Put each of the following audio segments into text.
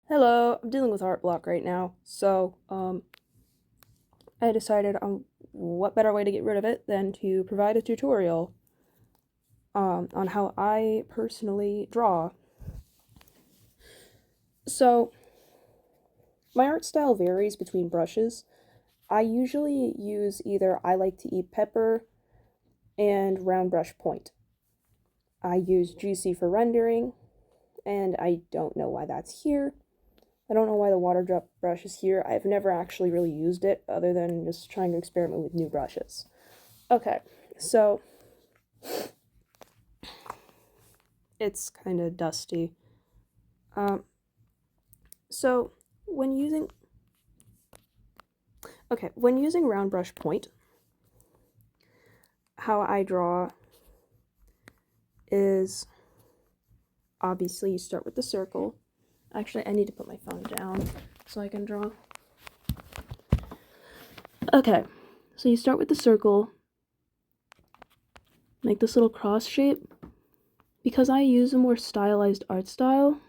Hello, I'm dealing with art block right now, so I decided on what better way to get rid of it than to provide a tutorial on how I personally draw. So my art style varies between brushes. I usually use either I like to eat pepper and round brush point. I use Juicy for rendering, and I don't know why that's here. I don't know why the water drop brush is here. I've never actually really used it other than just trying to experiment with new brushes. Okay, so it's kind of dusty. Um, so when using when using round brush point, how I draw is obviously you start with the circle. Actually, I need to put my phone down so I can draw. Okay, so you start with the circle, make this little cross shape. Because I use a more stylized art style,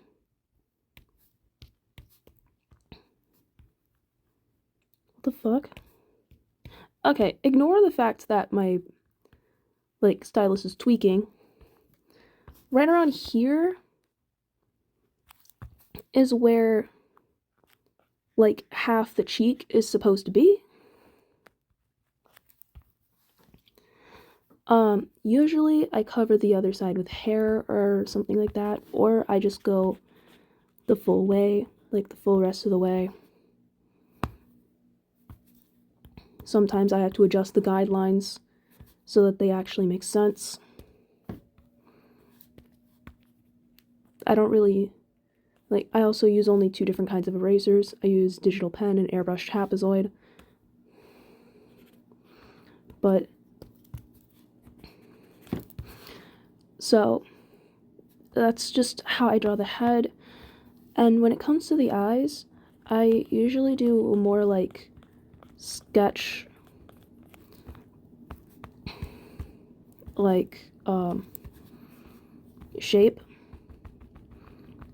what the fuck? Okay, ignore the fact that my stylus is tweaking. Right around here is where half the cheek is supposed to be. Usually I cover the other side with hair or something like that, or I just go the full way, like the full rest of the way. Sometimes I have to adjust the guidelines so that they actually make sense. I don't really, I also use only two different kinds of erasers. I use digital pen and airbrush trapezoid. But, so, that's just how I draw the head. And when it comes to the eyes, I usually do more sketch, shape.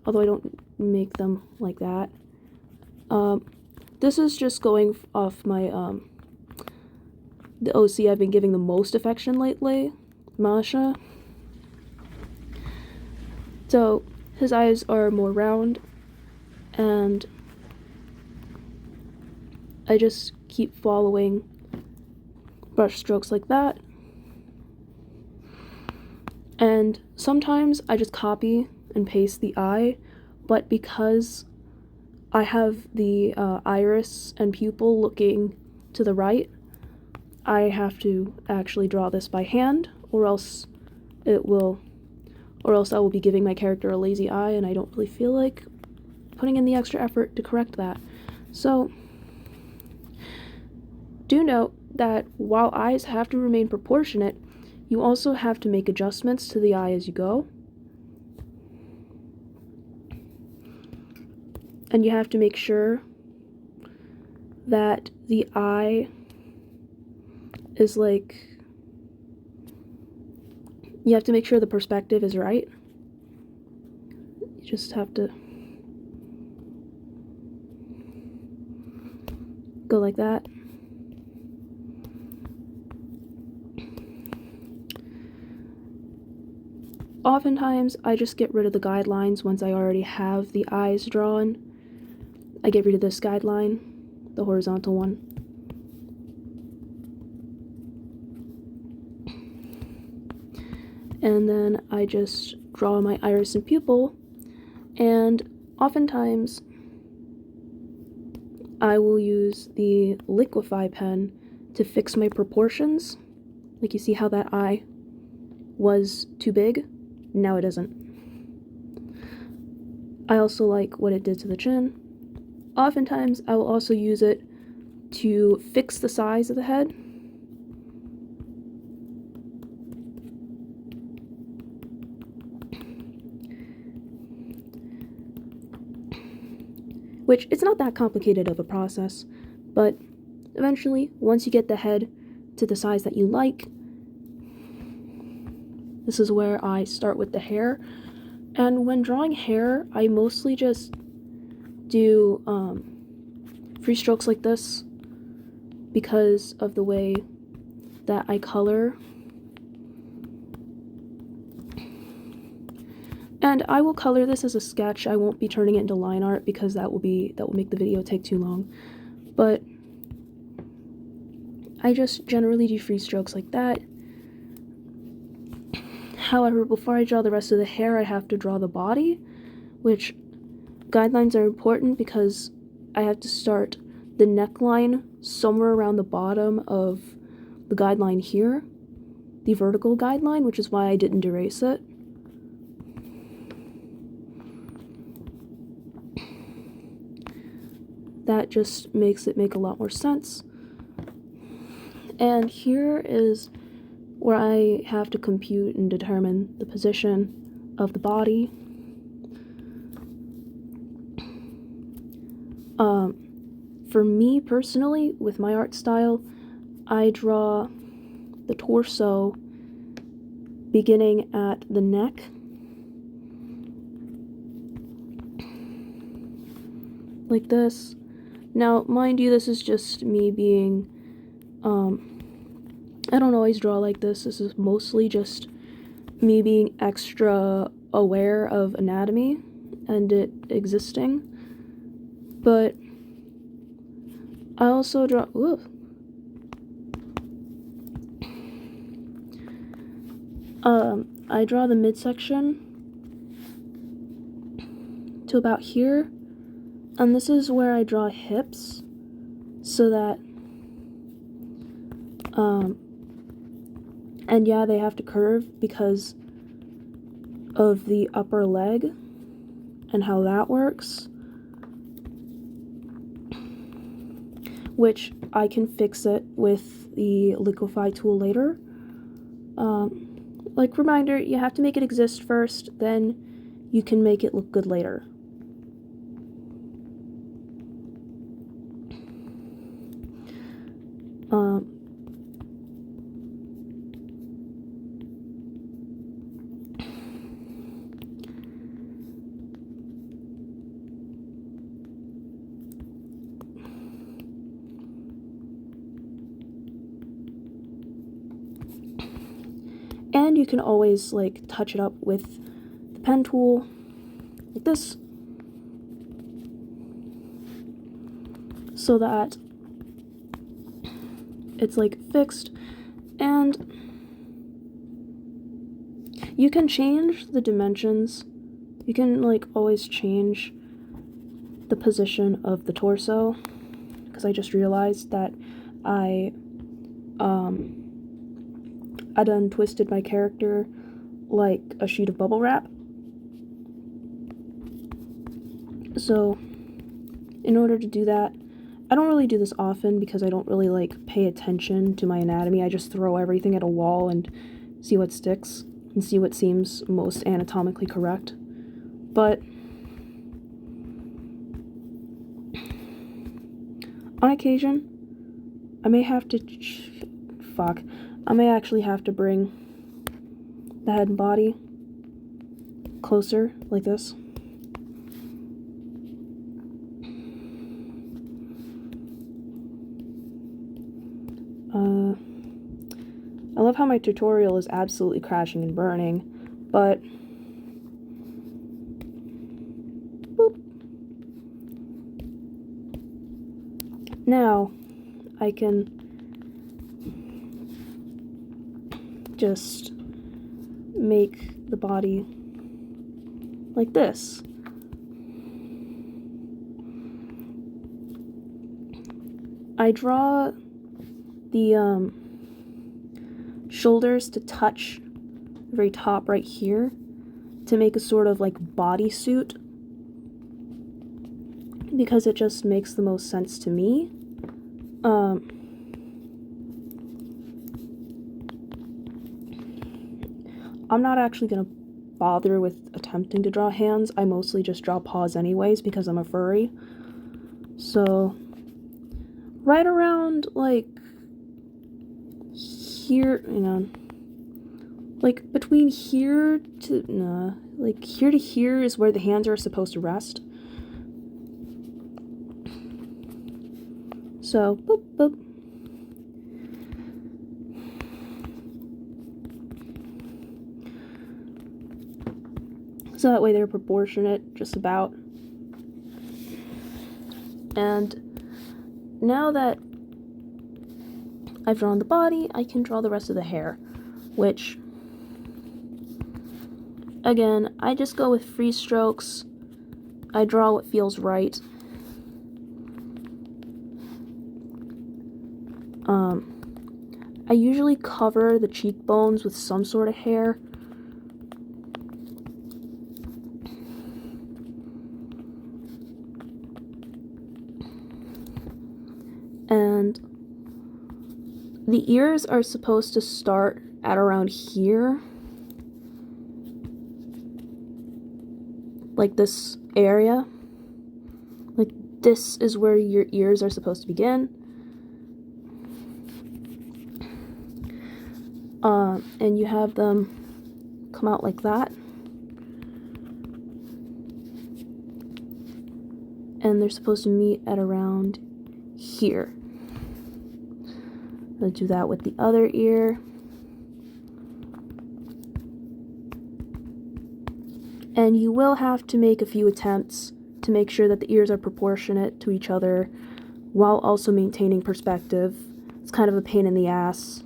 Although I don't make them like that. This is just going off my, the OC I've been giving the most affection lately, Masha. So, his eyes are more round, and I just keep following brush strokes like that. And sometimes I just copy and paste the eye, but because I have the iris and pupil looking to the right, I have to actually draw this by hand, or else I will be giving my character a lazy eye, and I don't really feel like putting in the extra effort to correct that. So, do note that while eyes have to remain proportionate, you also have to make adjustments to the eye as you go. And you have to make sure that the eye is you have to make sure the perspective is right. You just have to go like that. Oftentimes, I just get rid of the guidelines once I already have the eyes drawn. I get rid of this guideline, the horizontal one. And then I just draw my iris and pupil, and oftentimes I will use the liquify pen to fix my proportions. Like, you see how that eye was too big? Now it isn't. I also like what it did to the chin. Oftentimes I will also use it to fix the size of the head. Which, it's not that complicated of a process, but eventually, once you get the head to the size that you like, this is where I start with the hair. And when drawing hair, I mostly just do free strokes like this because of the way that I color. And I will color this as a sketch. I won't be turning it into line art because that will make the video take too long. But I just generally do free strokes like that. However, before I draw the rest of the hair, I have to draw the body, which guidelines are important because I have to start the neckline somewhere around the bottom of the guideline here, the vertical guideline, which is why I didn't erase it. That just makes it make a lot more sense. And here is where I have to compute and determine the position of the body. For me personally, with my art style, I draw the torso beginning at the neck like this. Now, mind you, this is just me being, I don't always draw like this. This is mostly just me being extra aware of anatomy and it existing. But I also draw, I draw the midsection to about here, and this is where I draw hips, so that, and yeah, they have to curve because of the upper leg and how that works, which I can fix it with the liquify tool later. Like, reminder, you have to make it exist first, then you can make it look good later. And you can always, like, touch it up with the pen tool, like this, so that it's, like, fixed. And you can change the dimensions. You can, like, always change the position of the torso, because I just realized that I done twisted my character like a sheet of bubble wrap. So, in order to do that, I don't really do this often because I don't really, like, pay attention to my anatomy. I just throw everything at a wall and see what sticks and see what seems most anatomically correct. But on occasion, I may have to I may actually have to bring the head and body closer, like this. I love how my tutorial is absolutely crashing and burning, but boop. Now I can just make the body like this. I draw the shoulders to touch the very top right here to make a sort of, like, bodysuit, because it just makes the most sense to me. I'm not actually gonna bother with attempting to draw hands. I mostly just draw paws anyways because I'm a furry. So right around, like, here, you know, like, between here to, like, here to here is where the hands are supposed to rest. So, boop, boop. So that way they're proportionate, just about. And now that I've drawn the body, I can draw the rest of the hair, which, again, I just go with free strokes. I draw what feels right. I usually cover the cheekbones with some sort of hair. And the ears are supposed to start at around here. Like this area. Like this is where your ears are supposed to begin. And you have them come out like that. And they're supposed to meet at around here. I'll do that with the other ear. And you will have to make a few attempts to make sure that the ears are proportionate to each other while also maintaining perspective. It's kind of a pain in the ass.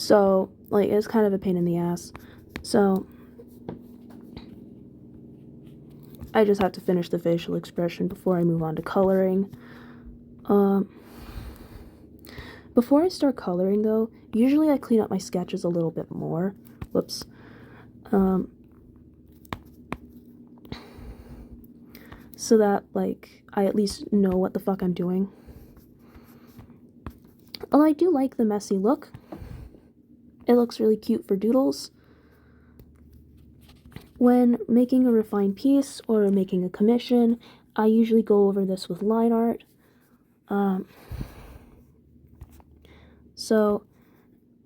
So, like, it's kind of a pain in the ass. So, I just have to finish the facial expression before I move on to coloring. Before I start coloring, though, usually I clean up my sketches a little bit more. Whoops. So that, like, I at least know what the fuck I'm doing. Although I do like the messy look. It looks really cute for doodles. When making a refined piece or making a commission, I usually go over this with line art. I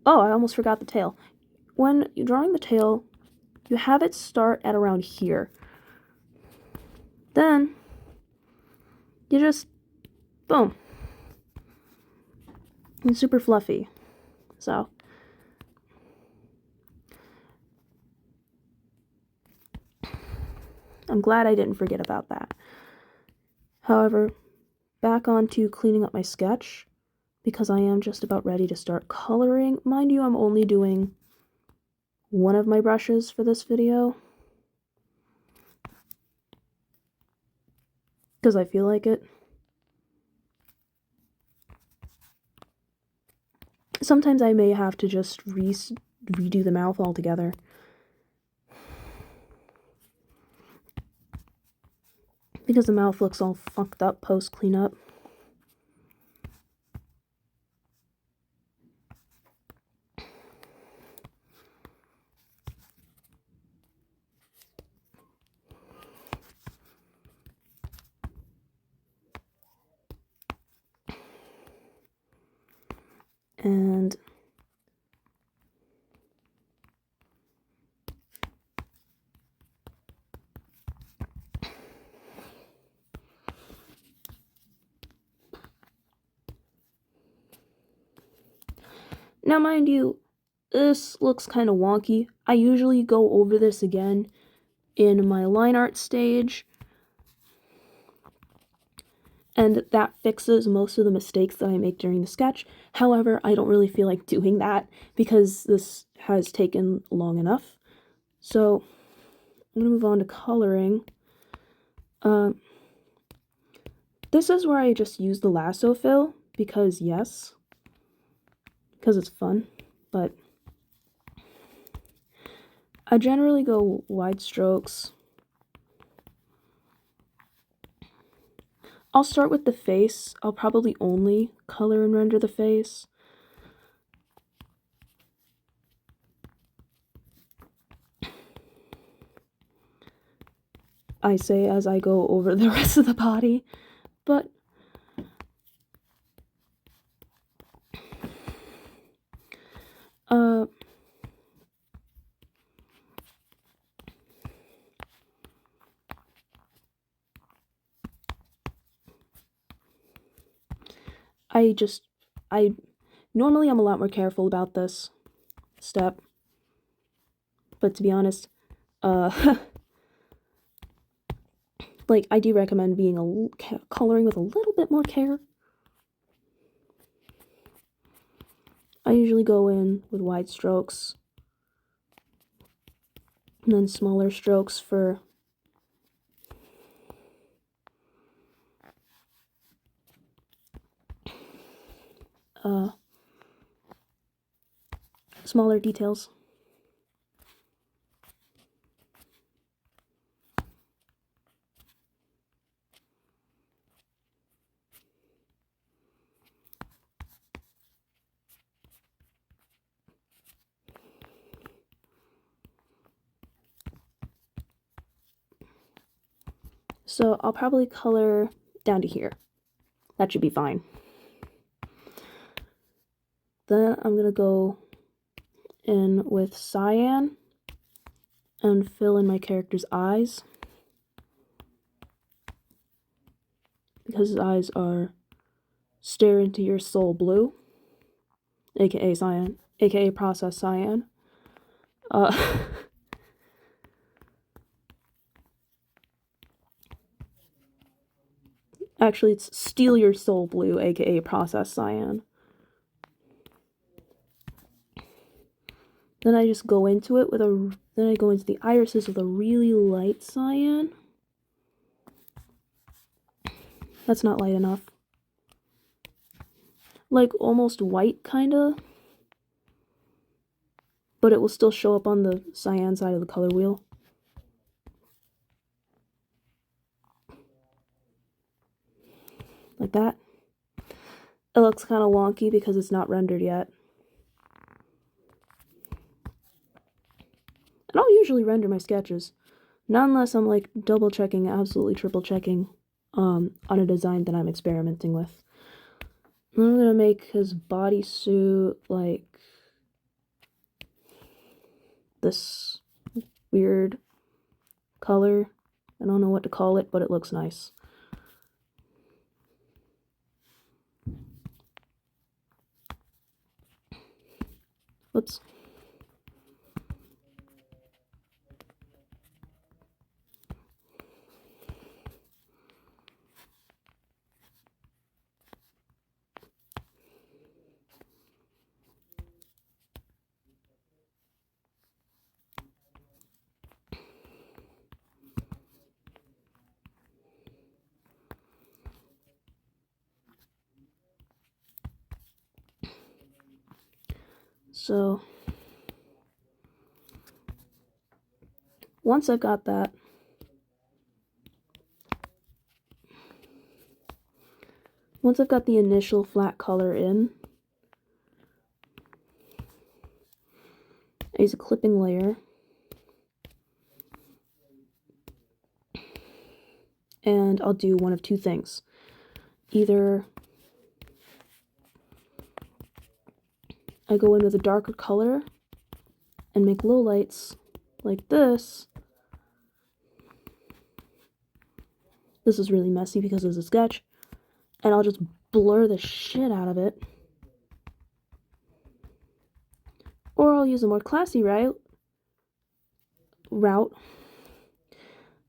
almost forgot the tail. When you're drawing the tail, you have it start at around here. Then, you just, boom. It's super fluffy. So, I'm glad I didn't forget about that. However, back on to cleaning up my sketch, because I am just about ready to start coloring. Mind you, I'm only doing one of my brushes for this video, because I feel like it. Sometimes I may have to just redo the mouth altogether. Because the mouth looks all fucked up post cleanup. And now, mind you, this looks kind of wonky. I usually go over this again in my line art stage, and that fixes most of the mistakes that I make during the sketch. However, I don't really feel like doing that because this has taken long enough. So, I'm going to move on to coloring. This is where I just use the lasso fill, because yes, because it's fun, but I generally go wide strokes. I'll start with the face. I'll probably only color and render the face. I say as I go over the rest of the body, but Normally I'm a lot more careful about this step, but to be honest, like, I do recommend coloring with a little bit more care. I usually go in with wide strokes, and then smaller strokes for smaller details. So I'll probably color down to here. That should be fine. Then I'm going to go in with cyan and fill in my character's eyes, because his eyes are stare into your soul blue, aka cyan, aka process cyan. Actually, it's steal your soul blue, aka process cyan. Then I just go into it then I go into the irises with a really light cyan. That's not light enough. Like almost white, kinda. But it will still show up on the cyan side of the color wheel. Like that. It looks kind of wonky because it's not rendered yet. I don't usually render my sketches. Not unless I'm like double checking, absolutely triple checking on a design that I'm experimenting with. I'm gonna make his bodysuit like this weird color. I don't know what to call it, but it looks nice. Whoops. So once I've got that, once I've got the initial flat color in, I use a clipping layer and I'll do one of two things. Either I go in with a darker color and make lowlights like this. This is really messy because it's a sketch. And I'll just blur the shit out of it. Or I'll use a more classy route.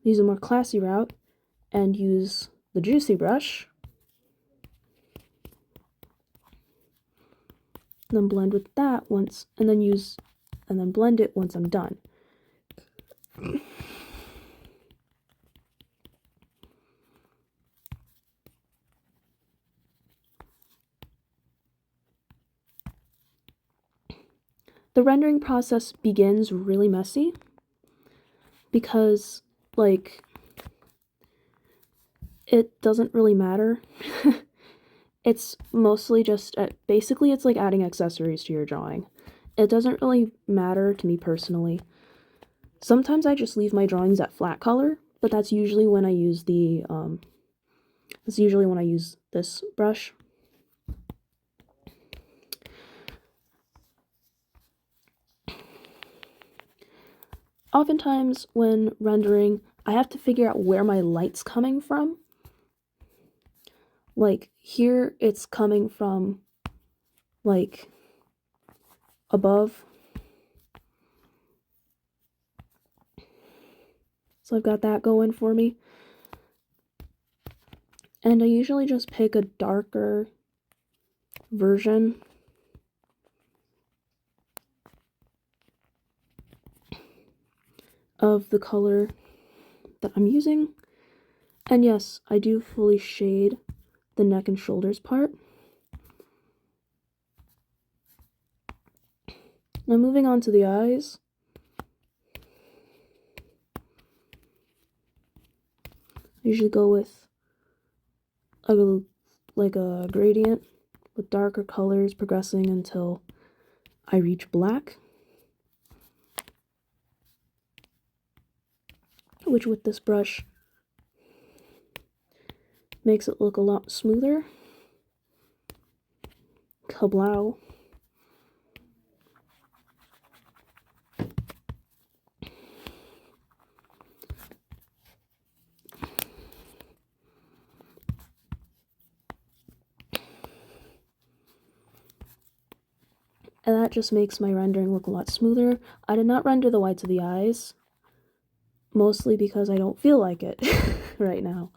Use a more classy route and use the juicy brush. And then blend with that once, and then blend it once I'm done. The rendering process begins really messy because, like, it doesn't really matter. It's mostly just, basically it's like adding accessories to your drawing. It doesn't really matter to me personally. Sometimes I just leave my drawings at flat color, but that's usually when I use this brush. Oftentimes when rendering, I have to figure out where my light's coming from. Like, here it's coming from, like, above. So I've got that going for me. And I usually just pick a darker version of the color that I'm using. And yes, I do fully shade the neck and shoulders part. Now moving on to the eyes. I usually go with like a gradient with darker colors progressing until I reach black, which with this brush makes it look a lot smoother. Kablow. And that just makes my rendering look a lot smoother. I did not render the whites of the eyes, mostly because I don't feel like it right now.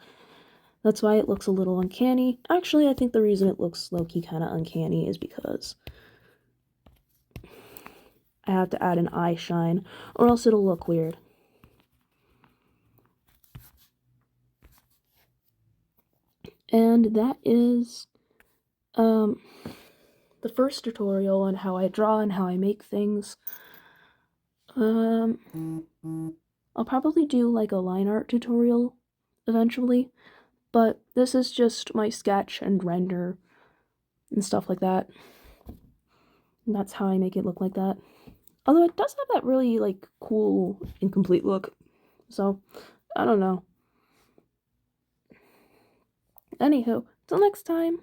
That's why it looks a little uncanny. Actually, I think the reason it looks low-key kind of uncanny is because I have to add an eye shine, or else it'll look weird. And that is the first tutorial on how I draw and how I make things. I'll probably do like a line art tutorial eventually, but this is just my sketch and render and stuff like that. And that's how I make it look like that. Although it does have that really like cool incomplete look. So, I don't know. Anywho, till next time.